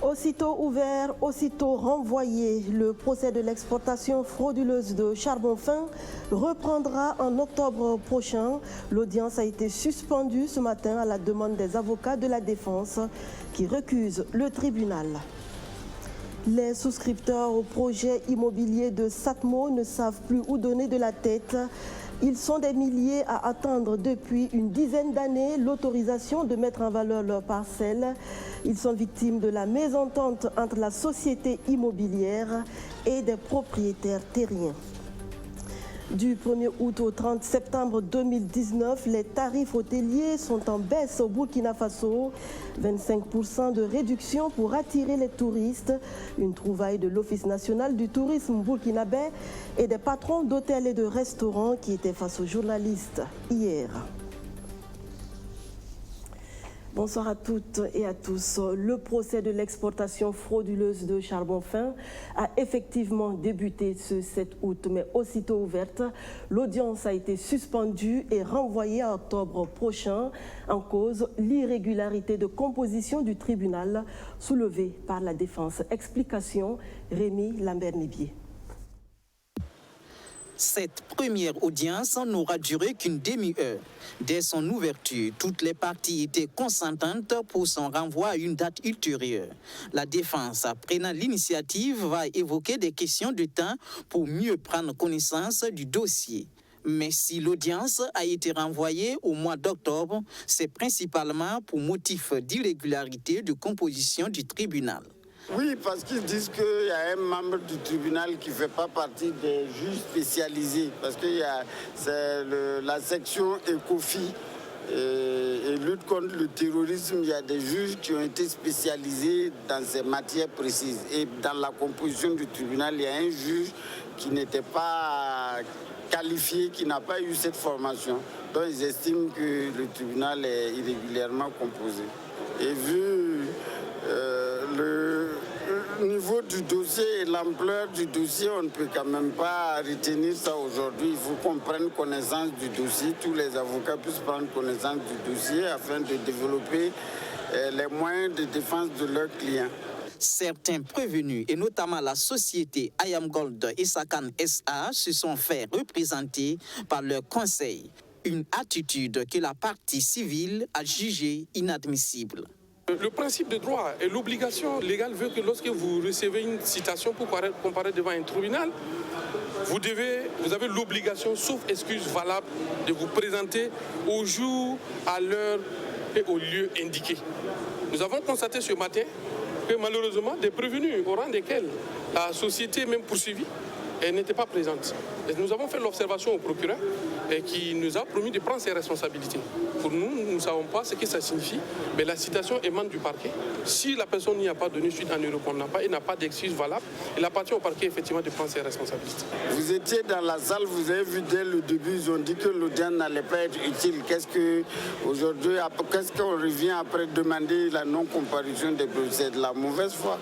Aussitôt ouvert, aussitôt renvoyé, le procès de l'exportation frauduleuse de charbon fin reprendra en octobre prochain. L'audience a été suspendue ce matin à la demande des avocats de la défense qui recusent le tribunal. Les souscripteurs au projet immobilier de Satmo ne savent plus où donner de la tête. Ils sont des milliers à attendre depuis une dizaine d'années l'autorisation de mettre en valeur leurs parcelles. Ils sont victimes de la mésentente entre la société immobilière et des propriétaires terriens. Du 1er août au 30 septembre 2019, les tarifs hôteliers sont en baisse au Burkina Faso. 25% de réduction pour attirer les touristes. Une trouvaille de l'Office national du tourisme burkinabé et des patrons d'hôtels et de restaurants qui étaient face aux journalistes hier. Bonsoir à toutes et à tous. Le procès de l'exportation frauduleuse de charbon fin a effectivement débuté ce 7 août, mais aussitôt ouverte, l'audience a été suspendue et renvoyée à octobre prochain en cause l'irrégularité de composition du tribunal soulevée par la défense. Explication, Rémi Lambert-Nébier. Cette première audience n'aura duré qu'une demi-heure. Dès son ouverture, toutes les parties étaient consentantes pour son renvoi à une date ultérieure. La défense, prenant l'initiative, va évoquer des questions de temps pour mieux prendre connaissance du dossier. Mais si l'audience a été renvoyée au mois d'octobre, c'est principalement pour motif d'irrégularité de composition du tribunal. Oui, parce qu'ils disent qu'il y a un membre du tribunal qui ne fait pas partie des juges spécialisés. Parce qu'il y a la section ECOFI et lutte contre le terrorisme. Il y a des juges qui ont été spécialisés dans ces matières précises. Et dans la composition du tribunal, il y a un juge qui n'était pas qualifié, qui n'a pas eu cette formation. Donc ils estiment que le tribunal est irrégulièrement composé. Et vu le niveau du dossier et l'ampleur du dossier, on ne peut quand même pas retenir ça aujourd'hui. Il faut qu'on prenne connaissance du dossier, tous les avocats puissent prendre connaissance du dossier afin de développer les moyens de défense de leurs clients. Certains prévenus, et notamment la société IAM Gold et Sakan SA, se sont fait représenter par leur conseil. Une attitude que la partie civile a jugée inadmissible. Le principe de droit et l'obligation légale veut que lorsque vous recevez une citation pour comparaître devant un tribunal, vous avez l'obligation, sauf excuse valable, de vous présenter au jour, à l'heure et au lieu indiqué. Nous avons constaté ce matin que malheureusement, des prévenus au rang desquels la société même poursuivie, elle n'était pas présente. Et nous avons fait l'observation au procureur et qui nous a promis de prendre ses responsabilités. Pour nous, nous ne savons pas ce que ça signifie, mais la citation émane du parquet. Si la personne n'y a pas donné suite, en ne répondant pas, il n'a pas d'excuse valable, il appartient au parquet effectivement de prendre ses responsabilités. Vous étiez dans la salle, vous avez vu dès le début, ils ont dit que l'audience n'allait pas être utile. Qu'est-ce qu'on revient après demander la non-comparution des procès? De la mauvaise foi.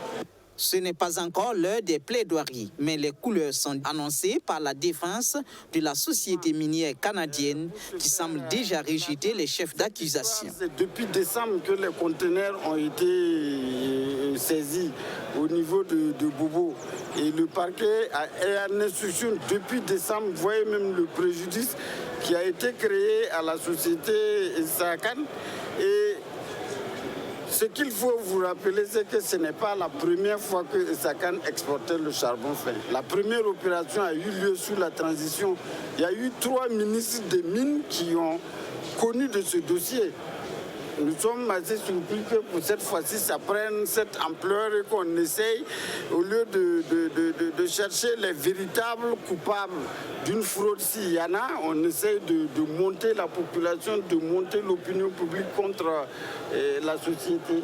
Ce n'est pas encore l'heure des plaidoiries, mais les couleurs sont annoncées par la défense de la société minière canadienne qui semble déjà rejeter les chefs d'accusation. C'est depuis décembre que les conteneurs ont été saisis au niveau de Bobo. Et le parquet est en instruction depuis décembre. Vous voyez même le préjudice qui a été créé à la société Sakan. Et ce qu'il faut vous rappeler, c'est que ce n'est pas la première fois que Sakan exportait le charbon fin. La première opération a eu lieu sous la transition. Il y a eu 3 ministres des Mines qui ont connu de ce dossier. Nous sommes assez surpris que pour cette fois-ci, ça prenne cette ampleur et qu'on essaye, au lieu de chercher les véritables coupables d'une fraude, s'il y en a, on essaye de monter la population, de monter l'opinion publique contre la société.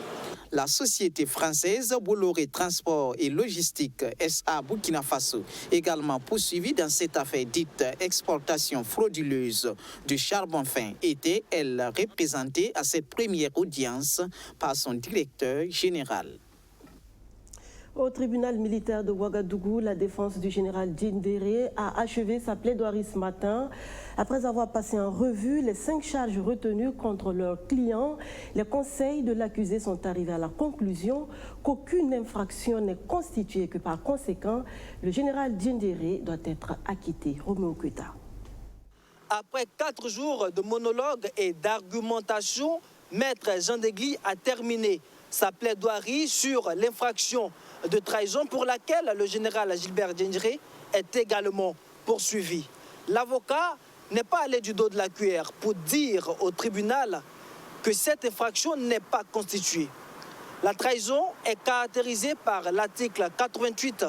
La société française Bolloré Transport et Logistique SA Burkina Faso, également poursuivie dans cette affaire dite exportation frauduleuse de charbon fin, était, elle, représentée à cette première audience par son directeur général. Au tribunal militaire de Ouagadougou, la défense du général Djindéré a achevé sa plaidoirie ce matin. Après avoir passé en revue les 5 charges retenues contre leurs clients, les conseils de l'accusé sont arrivés à la conclusion qu'aucune infraction n'est constituée et que par conséquent, le général Djindéré doit être acquitté. Roméo Kuta. Après 4 jours de monologue et d'argumentation, Maître Jean Degli a terminé sa plaidoirie sur l'infraction de trahison pour laquelle le général Gilbert Djindéré est également poursuivi. L'avocat n'est pas allé du dos de la cuillère pour dire au tribunal que cette infraction n'est pas constituée. La trahison est caractérisée par l'article 88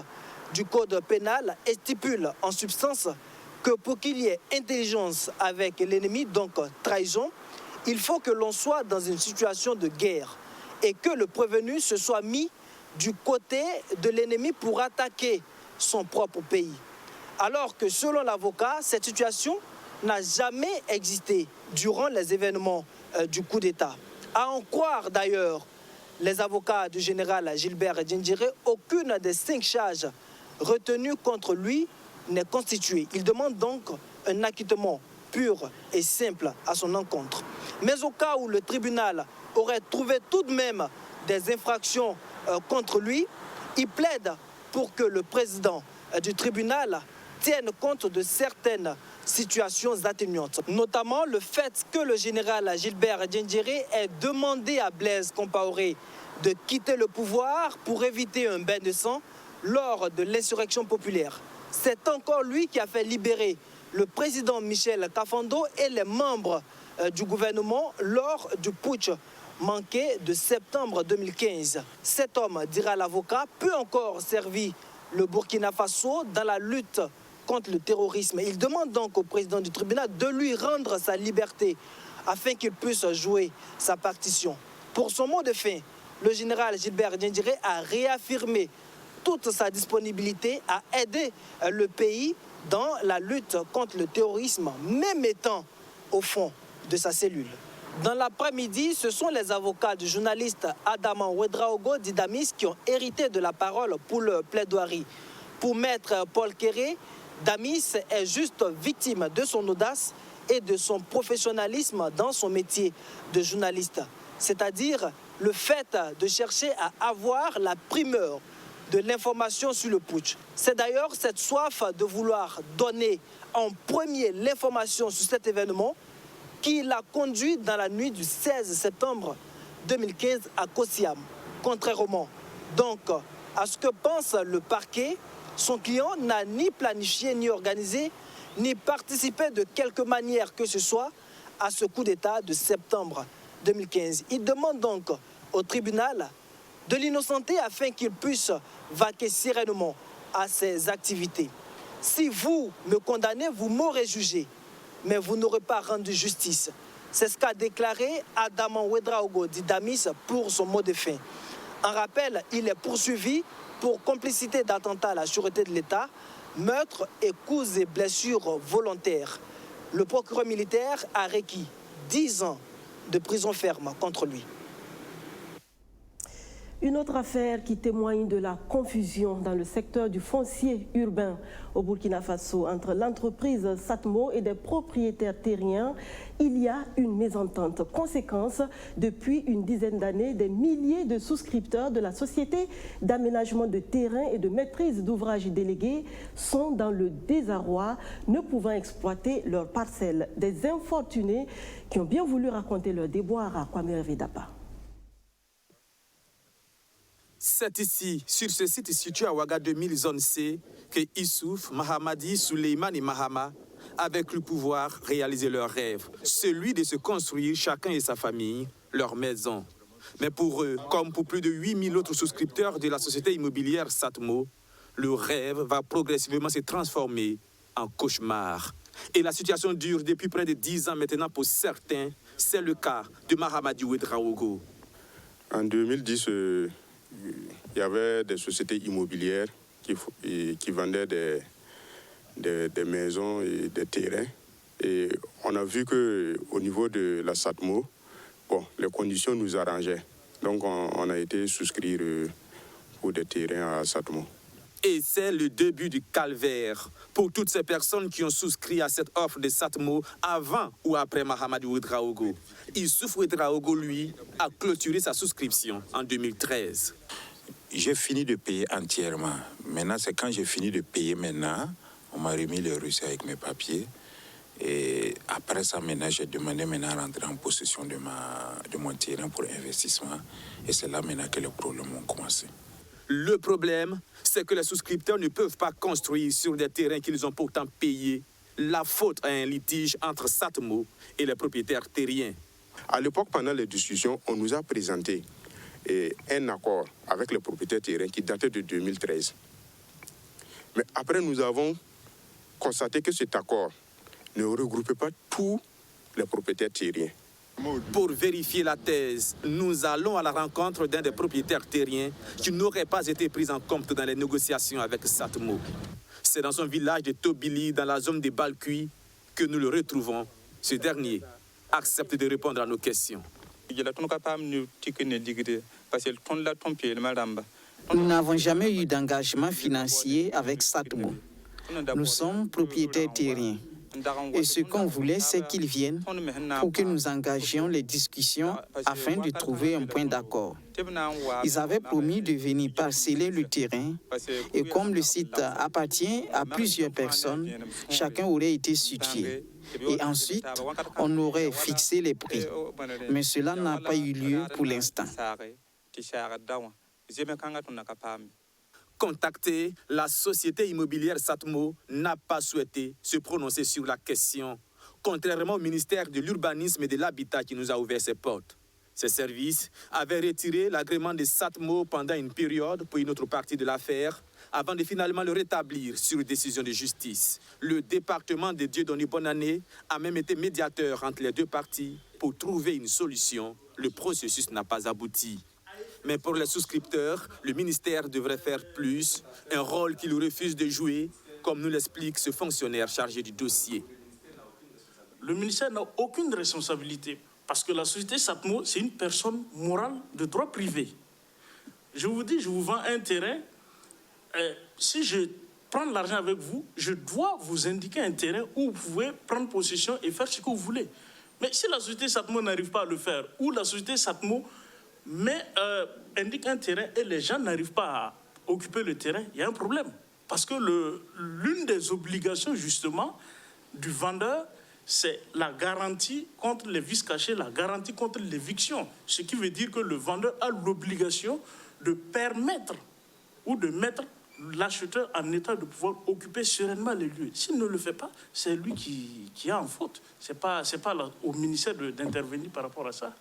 du Code pénal et stipule en substance que pour qu'il y ait intelligence avec l'ennemi, donc trahison, il faut que l'on soit dans une situation de guerre et que le prévenu se soit mis du côté de l'ennemi pour attaquer son propre pays. Alors que selon l'avocat, cette situation n'a jamais existé durant les événements du coup d'État. À en croire d'ailleurs les avocats du général Gilbert Djindéré, aucune des 5 charges retenues contre lui n'est constituée. Il demande donc un acquittement pur et simple à son encontre. Mais au cas où le tribunal aurait trouvé tout de même des infractions contre lui, il plaide pour que le président du tribunal tienne compte de certaines situations atténuantes, notamment le fait que le général Gilbert Djindéré ait demandé à Blaise Compaoré de quitter le pouvoir pour éviter un bain de sang lors de l'insurrection populaire. C'est encore lui qui a fait libérer le président Michel Kafando et les membres du gouvernement lors du putsch manqué de septembre 2015. Cet homme, dira l'avocat, peut encore servir le Burkina Faso dans la lutte contre le terrorisme. Il demande donc au président du tribunal de lui rendre sa liberté afin qu'il puisse jouer sa partition. Pour son mot de fin, le général Gilbert Djindéré a réaffirmé toute sa disponibilité à aider le pays dans la lutte contre le terrorisme, même étant au fond de sa cellule. Dans l'après-midi, ce sont les avocats du journaliste Adama Ouedraogo d'Idamis qui ont hérité de la parole pour le plaidoirie. Pour maître Paul Kéré, Damis est juste victime de son audace et de son professionnalisme dans son métier de journaliste. C'est-à-dire le fait de chercher à avoir la primeur de l'information sur le putsch. C'est d'ailleurs cette soif de vouloir donner en premier l'information sur cet événement qui l'a conduit dans la nuit du 16 septembre 2015 à Kosiam. Contrairement donc à ce que pense le parquet, son client n'a ni planifié, ni organisé, ni participé de quelque manière que ce soit à ce coup d'État de septembre 2015. Il demande donc au tribunal de l'innocenter afin qu'il puisse vaquer sereinement à ses activités. Si vous me condamnez, vous m'aurez jugé, mais vous n'aurez pas rendu justice. C'est ce qu'a déclaré Adama Ouedraogo d'Idamis pour son mot de fin. En rappel, il est poursuivi pour complicité d'attentat à la sûreté de l'État, meurtre et coups et blessures volontaires. Le procureur militaire a requis 10 ans de prison ferme contre lui. Une autre affaire qui témoigne de la confusion dans le secteur du foncier urbain au Burkina Faso entre l'entreprise Satmo et des propriétaires terriens. Il y a une mésentente. Conséquence, depuis une dizaine d'années, des milliers de souscripteurs de la Société d'aménagement de terrain et de maîtrise d'ouvrages délégués sont dans le désarroi, ne pouvant exploiter leurs parcelles. Des infortunés qui ont bien voulu raconter leur déboire à Kwame Vedapa. C'est ici, sur ce site situé à Ouaga 2000, zone C, que Issouf, Mahamadi, Suleiman et Mahama, avec le pouvoir, réalisaient leur rêve, celui de se construire, chacun et sa famille, leur maison. Mais pour eux, comme pour plus de 8000 autres souscripteurs de la société immobilière Satmo, le rêve va progressivement se transformer en cauchemar. Et la situation dure depuis près de 10 ans maintenant pour certains. C'est le cas de Mahamadi Ouedraogo. En 2010, il y avait des sociétés immobilières qui vendaient des maisons et des terrains. Et on a vu qu'au niveau de la Satmo, les conditions nous arrangeaient. Donc on a été souscrire pour des terrains à Satmo. Et c'est le début du calvaire pour toutes ces personnes qui ont souscrit à cette offre de Satmo avant ou après Mahamadou Ouedraogo. Issouf Ouedraogo, lui, a clôturé sa souscription en 2013. J'ai fini de payer entièrement. Maintenant, c'est quand j'ai fini de payer maintenant, on m'a remis le reçu avec mes papiers. Et après ça, maintenant, j'ai demandé à rentrer en possession de mon terrain pour investissement. Et c'est là maintenant que les problèmes ont commencé. Le problème, c'est que les souscripteurs ne peuvent pas construire sur des terrains qu'ils ont pourtant payés. La faute à un litige entre Satmo et les propriétaires terriens. À l'époque, pendant les discussions, on nous a présenté un accord avec les propriétaires terriens qui datait de 2013. Mais après, nous avons constaté que cet accord ne regroupait pas tous les propriétaires terriens. Pour vérifier la thèse, nous allons à la rencontre d'un des propriétaires terriens qui n'aurait pas été pris en compte dans les négociations avec Satmo. C'est dans son village de Tobili, dans la zone des Balcuis, que nous le retrouvons. Ce dernier accepte de répondre à nos questions. Nous n'avons jamais eu d'engagement financier avec Satmo. Nous sommes propriétaires terriens. Et ce qu'on voulait, c'est qu'ils viennent pour que nous engagions les discussions afin de trouver un point d'accord. Ils avaient promis de venir parceller le terrain et comme le site appartient à plusieurs personnes, chacun aurait été situé. Et ensuite, on aurait fixé les prix. Mais cela n'a pas eu lieu pour l'instant. Contacté, la société immobilière Satmo n'a pas souhaité se prononcer sur la question, contrairement au ministère de l'Urbanisme et de l'Habitat qui nous a ouvert ses portes. Ces services avaient retiré l'agrément de Satmo pendant une période pour une autre partie de l'affaire, avant de finalement le rétablir sur décision de justice. Le département de Dieudonné Bonannée a même été médiateur entre les deux parties pour trouver une solution. Le processus n'a pas abouti. Mais pour les souscripteurs, le ministère devrait faire plus, un rôle qu'il refuse de jouer, comme nous l'explique ce fonctionnaire chargé du dossier. Le ministère n'a aucune responsabilité, parce que la société Satmo, c'est une personne morale de droit privé. Je vous dis, je vous vends un terrain, si je prends l'argent avec vous, je dois vous indiquer un terrain où vous pouvez prendre possession et faire ce que vous voulez. Mais si la société Satmo n'arrive pas à le faire, ou la société Satmo indique un terrain et les gens n'arrivent pas à occuper le terrain, il y a un problème. Parce que l'une des obligations, justement, du vendeur, c'est la garantie contre les vices cachés, la garantie contre l'éviction. Ce qui veut dire que le vendeur a l'obligation de permettre ou de mettre l'acheteur en état de pouvoir occuper sereinement les lieux. S'il ne le fait pas, c'est lui qui a en faute. C'est pas au ministère d'intervenir par rapport à ça.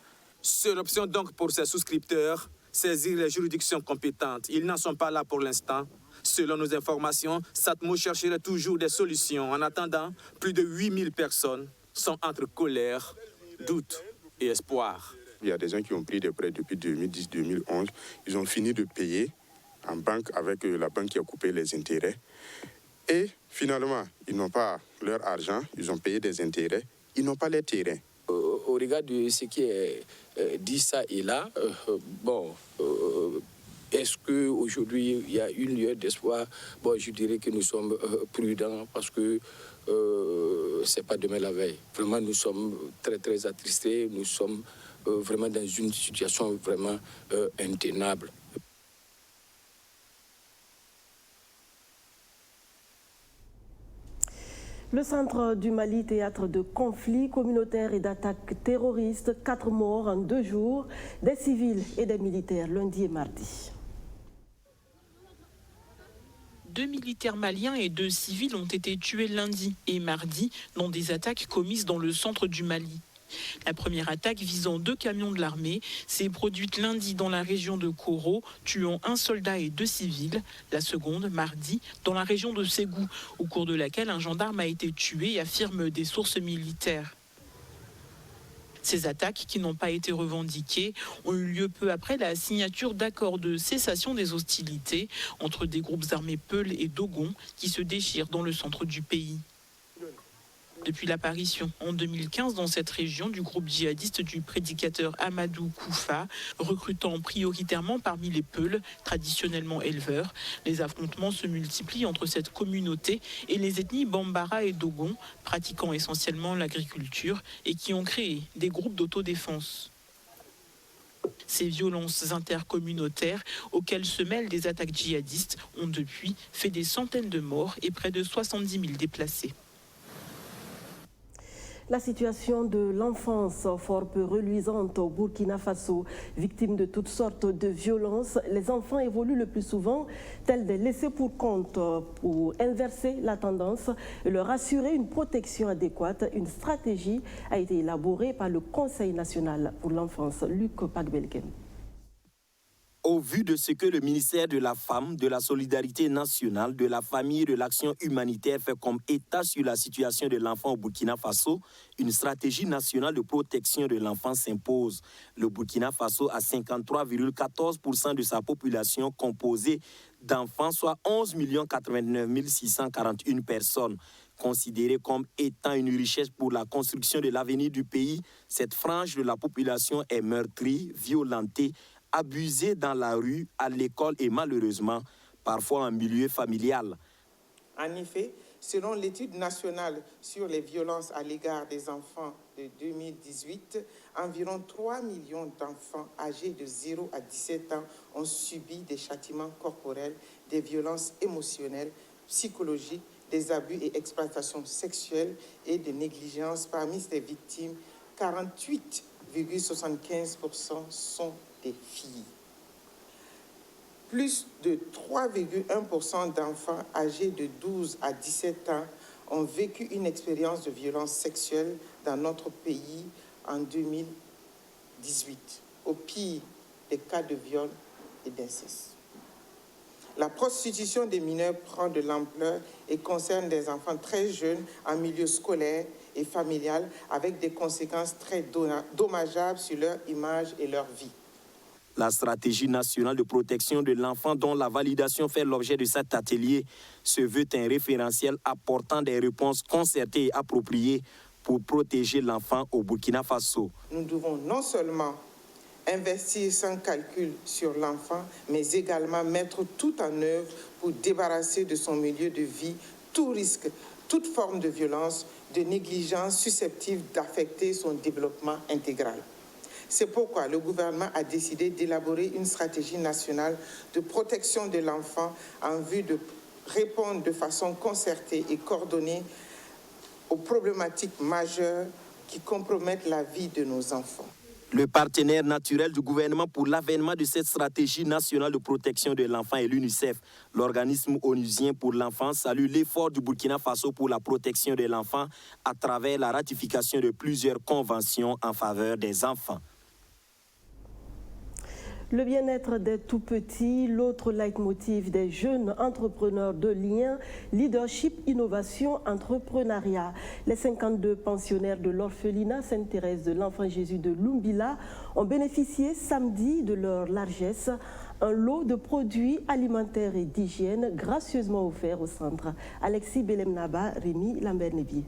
Seule option donc pour ces souscripteurs, saisir les juridictions compétentes. Ils n'en sont pas là pour l'instant. Selon nos informations, Satmo chercherait toujours des solutions. En attendant, plus de 8000 personnes sont entre colère, doute et espoir. Il y a des gens qui ont pris des prêts depuis 2010-2011. Ils ont fini de payer en banque avec la banque qui a coupé les intérêts. Et finalement, ils n'ont pas leur argent, ils ont payé des intérêts, ils n'ont pas les terrains. Au regard de ce qui est dit ça et là, est-ce qu'aujourd'hui il y a une lueur d'espoir? Je dirais que nous sommes prudents parce que c'est pas demain la veille. Vraiment, nous sommes très très attristés, nous sommes vraiment dans une situation vraiment intenable. Le centre du Mali, théâtre de conflits communautaires et d'attaques terroristes, 4 morts en 2 jours, des civils et des militaires, lundi et mardi. 2 militaires maliens et 2 civils ont été tués lundi et mardi dans des attaques commises dans le centre du Mali. La première attaque visant 2 camions de l'armée s'est produite lundi dans la région de Koro, tuant 1 soldat et 2 civils. La seconde, mardi, dans la région de Ségou, au cours de laquelle un gendarme a été tué, affirment des sources militaires. Ces attaques, qui n'ont pas été revendiquées, ont eu lieu peu après la signature d'accords de cessation des hostilités entre des groupes armés Peul et Dogon qui se déchirent dans le centre du pays. Depuis l'apparition en 2015 dans cette région du groupe djihadiste du prédicateur Amadou Koufa, recrutant prioritairement parmi les Peuls, traditionnellement éleveurs, les affrontements se multiplient entre cette communauté et les ethnies Bambara et Dogon, pratiquant essentiellement l'agriculture et qui ont créé des groupes d'autodéfense. Ces violences intercommunautaires auxquelles se mêlent des attaques djihadistes ont depuis fait des centaines de morts et près de 70 000 déplacés. La situation de l'enfance fort peu reluisante au Burkina Faso, victime de toutes sortes de violences, les enfants évoluent le plus souvent tels des laissés pour compte. Pour inverser la tendance et leur assurer une protection adéquate, une stratégie a été élaborée par le Conseil national pour l'enfance. Luc Pagbelken. Au vu de ce que le ministère de la Femme, de la Solidarité nationale, de la Famille et de l'Action humanitaire fait comme état sur la situation de l'enfant au Burkina Faso, une stratégie nationale de protection de l'enfant s'impose. Le Burkina Faso a 53,14% de sa population composée d'enfants, soit 11 89 641 personnes. Considérée comme étant une richesse pour la construction de l'avenir du pays, cette frange de la population est meurtrie, violentée, abusés dans la rue, à l'école et malheureusement, parfois en milieu familial. En effet, selon l'étude nationale sur les violences à l'égard des enfants de 2018, environ 3 millions d'enfants âgés de 0 à 17 ans ont subi des châtiments corporels, des violences émotionnelles, psychologiques, des abus et exploitations sexuelles et de négligence. Parmi ces victimes, 48,75% sont des filles. Plus de 3,1% d'enfants âgés de 12 à 17 ans ont vécu une expérience de violence sexuelle dans notre pays en 2018, au pire des cas de viol et d'inceste. La prostitution des mineurs prend de l'ampleur et concerne des enfants très jeunes en milieu scolaire et familial avec des conséquences très dommageables sur leur image et leur vie. La stratégie nationale de protection de l'enfant dont la validation fait l'objet de cet atelier se veut un référentiel apportant des réponses concertées et appropriées pour protéger l'enfant au Burkina Faso. Nous devons non seulement investir sans calcul sur l'enfant, mais également mettre tout en œuvre pour débarrasser de son milieu de vie tout risque, toute forme de violence, de négligence susceptible d'affecter son développement intégral. C'est pourquoi le gouvernement a décidé d'élaborer une stratégie nationale de protection de l'enfant en vue de répondre de façon concertée et coordonnée aux problématiques majeures qui compromettent la vie de nos enfants. Le partenaire naturel du gouvernement pour l'avènement de cette stratégie nationale de protection de l'enfant est l'UNICEF. L'organisme onusien pour l'enfant salue l'effort du Burkina Faso pour la protection de l'enfant à travers la ratification de plusieurs conventions en faveur des enfants. Le bien-être des tout-petits, l'autre leitmotiv des jeunes entrepreneurs de lien, leadership, innovation, entrepreneuriat. Les 52 pensionnaires de l'orphelinat Sainte-Thérèse de l'Enfant Jésus de Lumbila ont bénéficié samedi de leur largesse, un lot de produits alimentaires et d'hygiène gracieusement offert au centre. Alexis Belemnaba, Rémi Lambert-Nebier.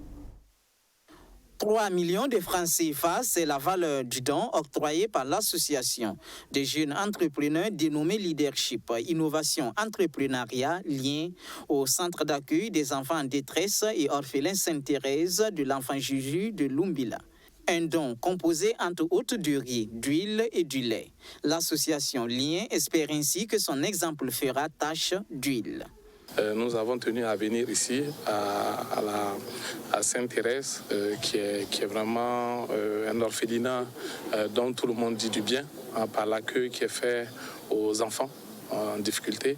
3 millions de francs CFA, c'est la valeur du don octroyé par l'association des jeunes entrepreneurs dénommée Leadership, Innovation, Entrepreneuriat, Lien au centre d'accueil des enfants en détresse et orphelins Sainte-Thérèse de l'Enfant Jésus de Lumbila. Un don composé entre autres du riz, d'huile et du lait. L'association Lien espère ainsi que son exemple fera tache d'huile. Nous avons tenu à venir ici à Sainte-Thérèse, qui est vraiment un orphelinat dont tout le monde dit du bien, par l'accueil qui est fait aux enfants en difficulté,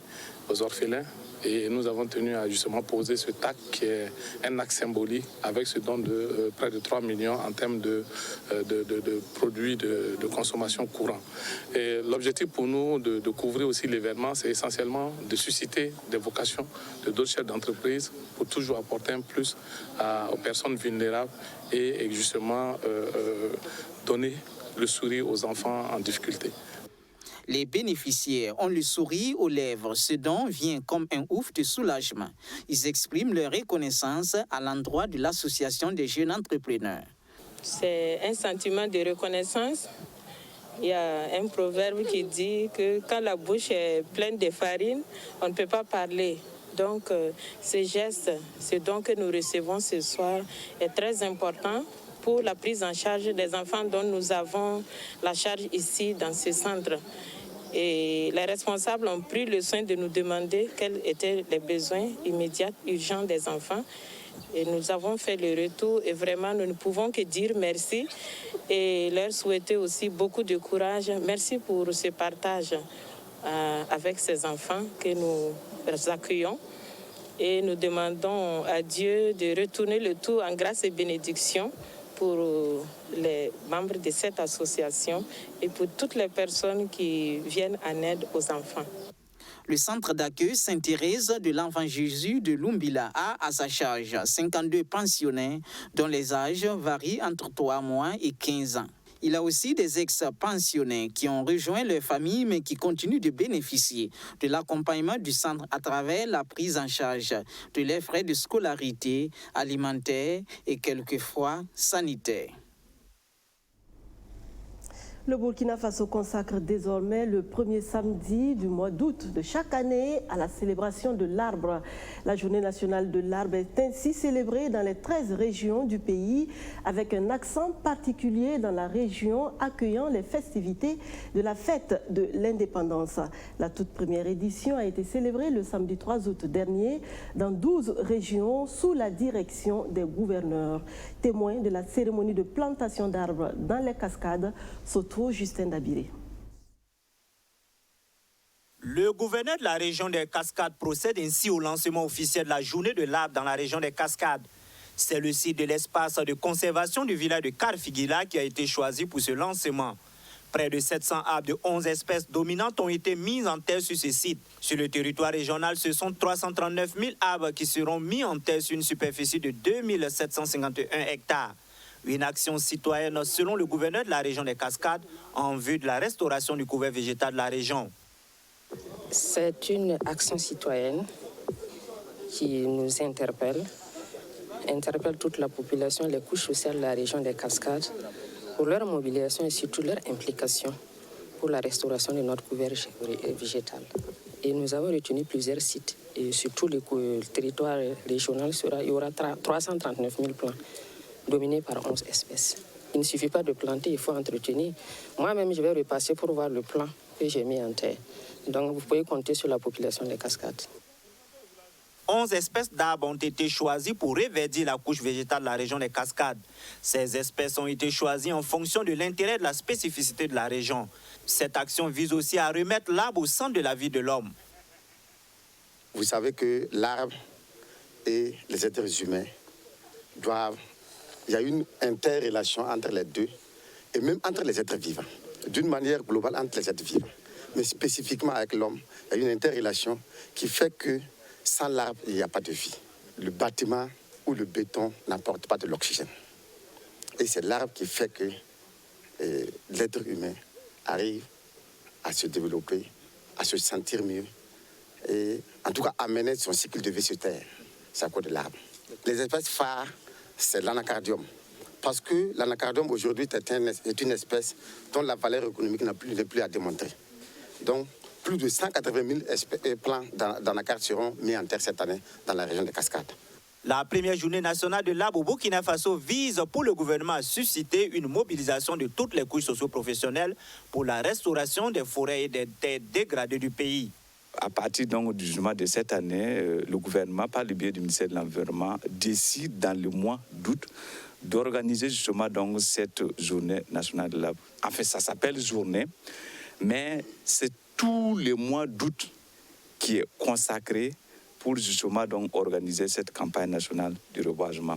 aux orphelins. Et nous avons tenu à justement poser ce TAC qui est un acte symbolique avec ce don de près de 3 millions en termes de produits de consommation courant. Et l'objectif pour nous de couvrir aussi l'événement, c'est essentiellement de susciter des vocations de d'autres chefs d'entreprise pour toujours apporter un plus aux personnes vulnérables et justement donner le sourire aux enfants en difficulté. Les bénéficiaires ont le sourire aux lèvres, ce dont vient comme un ouf de soulagement. Ils expriment leur reconnaissance à l'endroit de l'association des jeunes entrepreneurs. C'est un sentiment de reconnaissance. Il y a un proverbe qui dit que quand la bouche est pleine de farine, on ne peut pas parler. Donc, ce geste, ce don que nous recevons ce soir est très important pour la prise en charge des enfants dont nous avons la charge ici dans ce centre. Et les responsables ont pris le soin de nous demander quels étaient les besoins immédiats, urgents des enfants. Et nous avons fait le retour et vraiment nous ne pouvons que dire merci et leur souhaiter aussi beaucoup de courage. Merci pour ce partage avec ces enfants que nous accueillons. Et nous demandons à Dieu de retourner le tout en grâce et bénédiction pour les membres de cette association et pour toutes les personnes qui viennent en aide aux enfants. Le centre d'accueil Sainte-Thérèse de l'Enfant Jésus de Lumbila a à sa charge 52 pensionnaires dont les âges varient entre 3 mois et 15 ans. Il a aussi des ex-pensionnaires qui ont rejoint leur famille mais qui continuent de bénéficier de l'accompagnement du centre à travers la prise en charge de leurs frais de scolarité, alimentaire et quelquefois sanitaire. Le Burkina Faso consacre désormais le premier samedi du mois d'août de chaque année à la célébration de l'arbre. La journée nationale de l'arbre est ainsi célébrée dans les 13 régions du pays avec un accent particulier dans la région accueillant les festivités de la fête de l'indépendance. La toute première édition a été célébrée le samedi 3 août dernier dans 12 régions sous la direction des gouverneurs. Témoin de la cérémonie de plantation d'arbres dans les cascades, Justin Dabiré. Le gouverneur de la région des Cascades procède ainsi au lancement officiel de la journée de l'arbre dans la région des Cascades. C'est le site de l'espace de conservation du village de Karfigila qui a été choisi pour ce lancement. Près de 700 arbres de 11 espèces dominantes ont été mis en terre sur ce site. Sur le territoire régional, ce sont 339 000 arbres qui seront mis en terre sur une superficie de 2 751 hectares. Une action citoyenne selon le gouverneur de la région des Cascades en vue de la restauration du couvert végétal de la région. C'est une action citoyenne qui nous interpelle toute la population, les couches sociales de la région des Cascades pour leur mobilisation et surtout leur implication pour la restauration de notre couvert végétal. Et nous avons retenu plusieurs sites et sur tout le territoire régional, il y aura 339 000 plants. Dominé par 11 espèces. Il ne suffit pas de planter, il faut entretenir. Moi-même, je vais repasser pour voir le plan que j'ai mis en terre. Donc, vous pouvez compter sur la population des Cascades. 11 espèces d'arbres ont été choisies pour reverdir la couche végétale de la région des Cascades. Ces espèces ont été choisies en fonction de l'intérêt et de la spécificité de la région. Cette action vise aussi à remettre l'arbre au centre de la vie de l'homme. Vous savez que l'arbre et les êtres humains doivent... Il y a une interrelation entre les deux et même entre les êtres vivants. D'une manière globale entre les êtres vivants. Mais spécifiquement avec l'homme, il y a une interrelation qui fait que sans l'arbre, il n'y a pas de vie. Le bâtiment ou le béton n'apporte pas de l'oxygène. Et c'est l'arbre qui fait que l'être humain arrive à se développer, à se sentir mieux et en tout cas à mener son cycle de vie sur Terre. C'est à cause de l'arbre. Les espèces phares, c'est l'anacardium. Parce que l'anacardium aujourd'hui est une espèce dont la valeur économique n'est plus à démontrer. Donc, plus de 180 000 plants d'anacarde seront mis en terre cette année dans la région des Cascades. La première journée nationale de l'arbre au Burkina Faso vise pour le gouvernement à susciter une mobilisation de toutes les couches socio-professionnelles pour la restauration des forêts et des terres dégradées du pays. À partir donc, du jugement de cette année, le gouvernement, par le biais du ministère de l'Environnement, décide dans le mois d'août d'organiser justement donc, cette journée nationale de l'arbre. En fait, ça s'appelle journée, mais c'est tout le mois d'août qui est consacré pour justement donc, organiser cette campagne nationale du reboisement.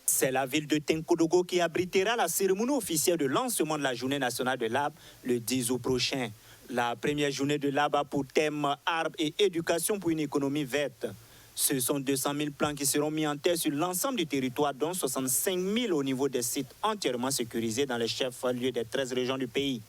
C'est la ville de Tenkodogo qui abritera la cérémonie officielle de lancement de la journée nationale de l'arbre le 10 août prochain. La première journée de l'arbre a pour thème arbre et éducation pour une économie verte. Ce sont 200 000 plants qui seront mis en terre sur l'ensemble du territoire, dont 65 000 au niveau des sites entièrement sécurisés dans les chefs-lieux des 13 régions du pays.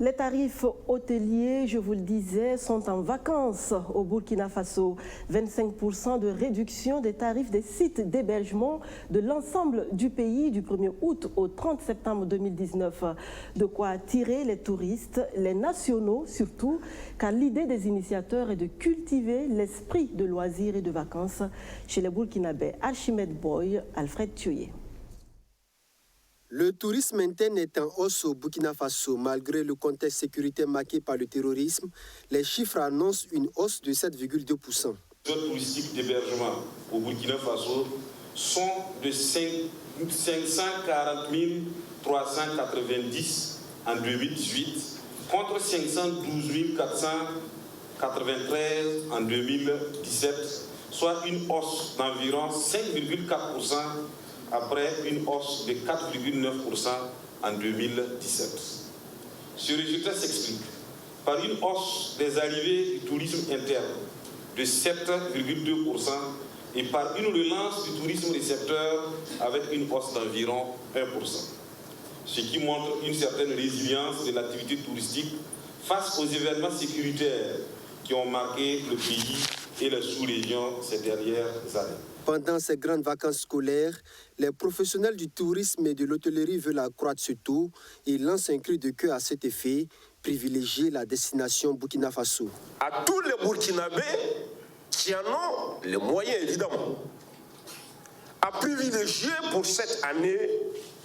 Les tarifs hôteliers, je vous le disais, sont en vacances au Burkina Faso. 25% de réduction des tarifs des sites d'hébergement de l'ensemble du pays du 1er août au 30 septembre 2019. De quoi attirer les touristes, les nationaux surtout, car l'idée des initiateurs est de cultiver l'esprit de loisirs et de vacances chez les Burkinabés. Archimède Boy, Alfred Thioye. Le tourisme interne est en hausse au Burkina Faso. Malgré le contexte sécuritaire marqué par le terrorisme, les chiffres annoncent une hausse de 7,2%. Les touristiques d'hébergement au Burkina Faso sont de 540 390 en 2018 contre 512 493 en 2017, soit une hausse d'environ 5,4%. après une hausse de 4,9% en 2017. Ce résultat s'explique par une hausse des arrivées du tourisme interne de 7,2% et par une relance du tourisme récepteur avec une hausse d'environ 1%. Ce qui montre une certaine résilience de l'activité touristique face aux événements sécuritaires qui ont marqué le pays et la sous-région ces dernières années. Pendant ces grandes vacances scolaires, les professionnels du tourisme et de l'hôtellerie veulent accroître ce taux et lancent un cri de cœur à cet effet, privilégier la destination Burkina Faso. À tous les Burkinabés qui en ont les moyens, évidemment, à privilégier pour cette année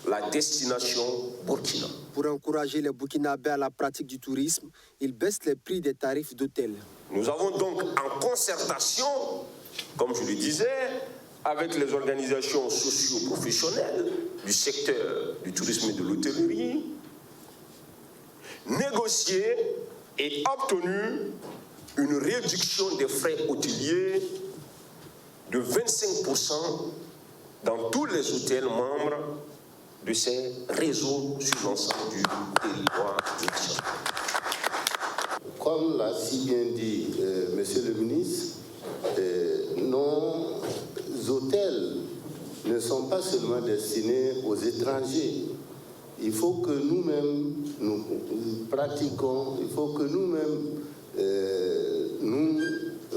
la destination Burkina. Pour encourager les Burkinabés à la pratique du tourisme, ils baissent les prix des tarifs d'hôtel. Nous avons donc en concertation, comme je le disais, avec les organisations socio-professionnelles du secteur du tourisme et de l'hôtellerie, négocié et obtenu une réduction des frais hôteliers de 25% dans tous les hôtels membres de ces réseaux sur l'ensemble du territoire national. Comme l'a si bien dit Monsieur le ministre, nos hôtels ne sont pas seulement destinés aux étrangers. Il faut que nous-mêmes nous pratiquons, il faut que nous-mêmes nous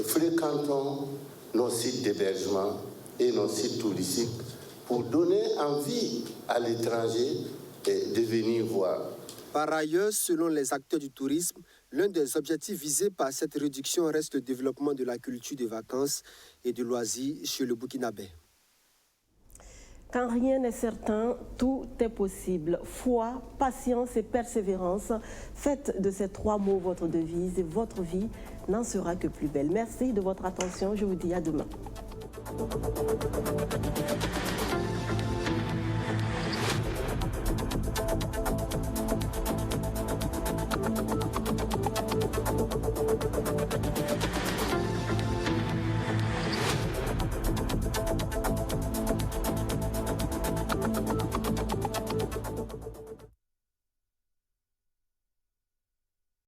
fréquentons nos sites d'hébergement et nos sites touristiques pour donner envie à l'étranger de venir voir. Par ailleurs, selon les acteurs du tourisme, l'un des objectifs visés par cette réduction reste le développement de la culture des vacances et de loisirs chez le Burkinabé. Quand rien n'est certain, tout est possible. Foi, patience et persévérance. Faites de ces 3 mots votre devise et votre vie n'en sera que plus belle. Merci de votre attention. Je vous dis à demain.